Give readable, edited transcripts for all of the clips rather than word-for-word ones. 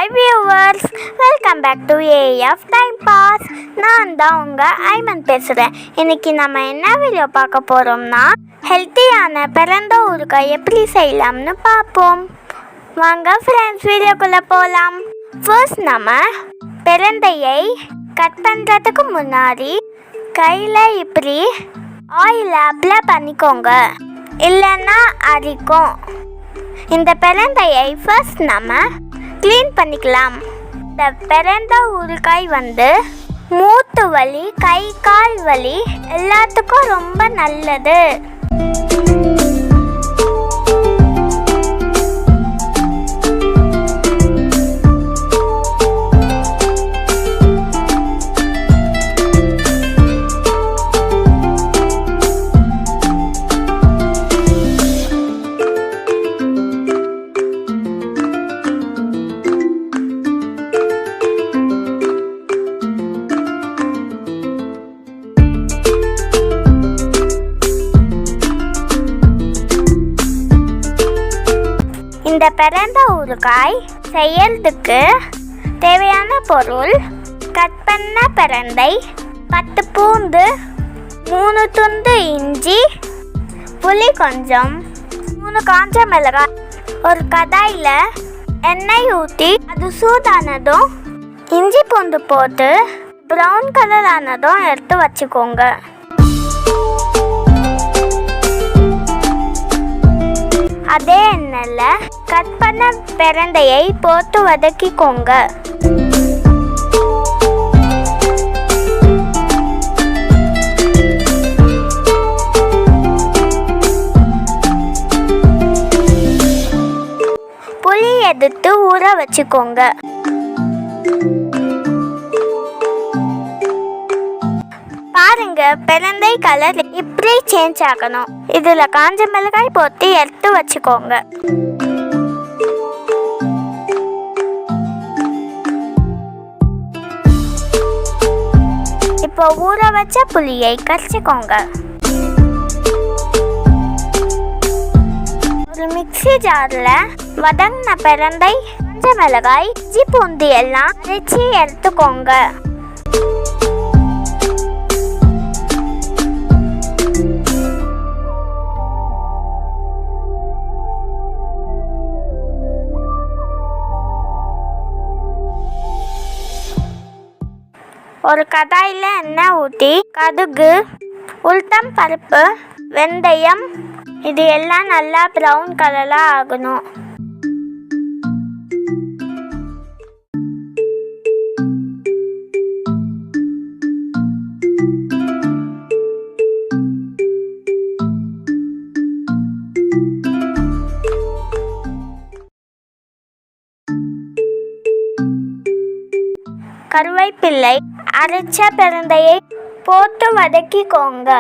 Hi viewers, welcome back to AF Time Pass. நான் தான் உங்கள் ஐமன் பேசுகிறேன். இன்றைக்கி நம்ம என்ன வீடியோ பார்க்க போகிறோம்னா ஹெல்த்தியான பிறந்த ஊறுகாய் எப்படி செய்யலாம்னு பார்ப்போம். வாங்க ஃப்ரெண்ட்ஸ், வீடியோக்குள்ளே போகலாம். ஃபர்ஸ்ட் நம்ம பிறந்தையை கட் பண்ணுறதுக்கு முன்னாடி கையில் இப்படி ஆயில் அப்ளை பண்ணிக்கோங்க, இல்லைன்னா அரிக்கும். இந்த பிறந்தையை ஃபர்ஸ்ட் நம்ம க்ளீன் பண்ணிக்கலாம். இந்த பிறந்த ஊறுகாய் மூட்டு வலி, கை கால் வலி எல்லாத்துக்கும் ரொம்ப நல்லது. இந்த பிறந்த ஊறுகாய் செய்யறதுக்கு தேவையான பொருள்: கட் பண்ண பிறந்தை, 10 பூண்டு, 3 துண்டு இஞ்சி, புளி கொஞ்சம், 3 காஞ்ச மிளகாய். ஒரு கடாயில் எண்ணெய் ஊற்றி அது சூடானதும் இஞ்சி பூண்டு போட்டு ப்ரௌன் கலர் ஆனதும் எடுத்து வச்சுக்கோங்க. அதே எண்ணெயில் கட் பண்ண பிறந்தையை போட்டு வதக்கிக்கோங்க. புளி எடுத்து ஊற வச்சுக்கோங்க. பாருங்க, பிறந்தை கலர் இப்படி சேஞ்ச் ஆகணும். இதுல காஞ்ச மிளகாய் போட்டு எடுத்து வச்சுக்கோங்க. இப்போ ஊற வச்ச புளியை கரைச்சிக்கோங்க. ஒரு மிக்ஸி ஜார்ல வதங்கின பிறந்தை, காஞ்ச மிளகாய், இஞ்சி பூண்டு எல்லாம் அரைச்சி எடுத்துக்கோங்க. ஒரு கடாயில் எண்ணெய் ஊற்றி கடுகு, உளுத்தம் பருப்பு, வெந்தயம் இது எல்லாம் நல்லா ப்ரௌன் கலராக ஆகணும். கருவேப்பிலை, அரைச்ச பிறந்தையை போட்டு வதக்கிக்கோங்க.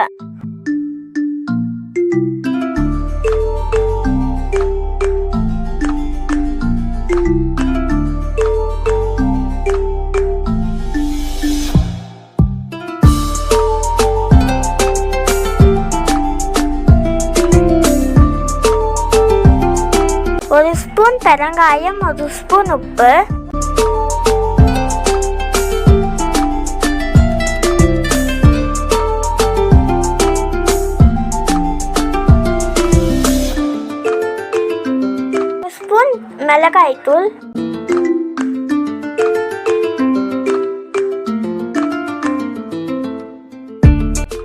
ஒரு ஸ்பூன் பெருங்காயம், 1 ஸ்பூன் உப்பு, மிளகாய் தூள்,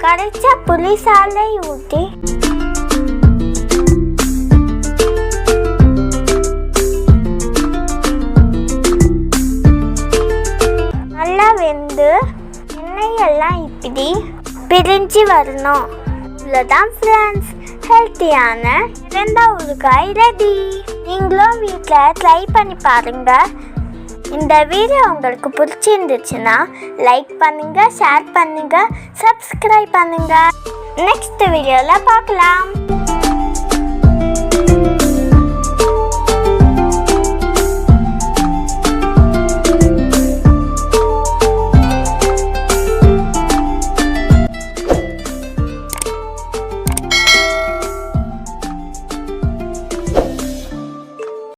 கரைச்ச புளி சாறை ஊற்றி நல்லா வெந்து எண்ணெய் எல்லாம் இப்படி பிரிஞ்சு வரணும். இவ்வளோதான் ஃப்ரெண்ட்ஸ், ஹெல்த்தியான பிறந்த ஊறுகாய் ரெடி. நீங்களும் வீட்டில் ட்ரை பண்ணி பாருங்க. இந்த வீடியோ உங்களுக்கு பிடிச்சிருந்துச்சுன்னா லைக் பண்ணுங்க, ஷேர் பண்ணுங்க, சப்ஸ்கிரைப் பண்ணுங்க. நெக்ஸ்ட் வீடியோவில் பார்க்கலாம்.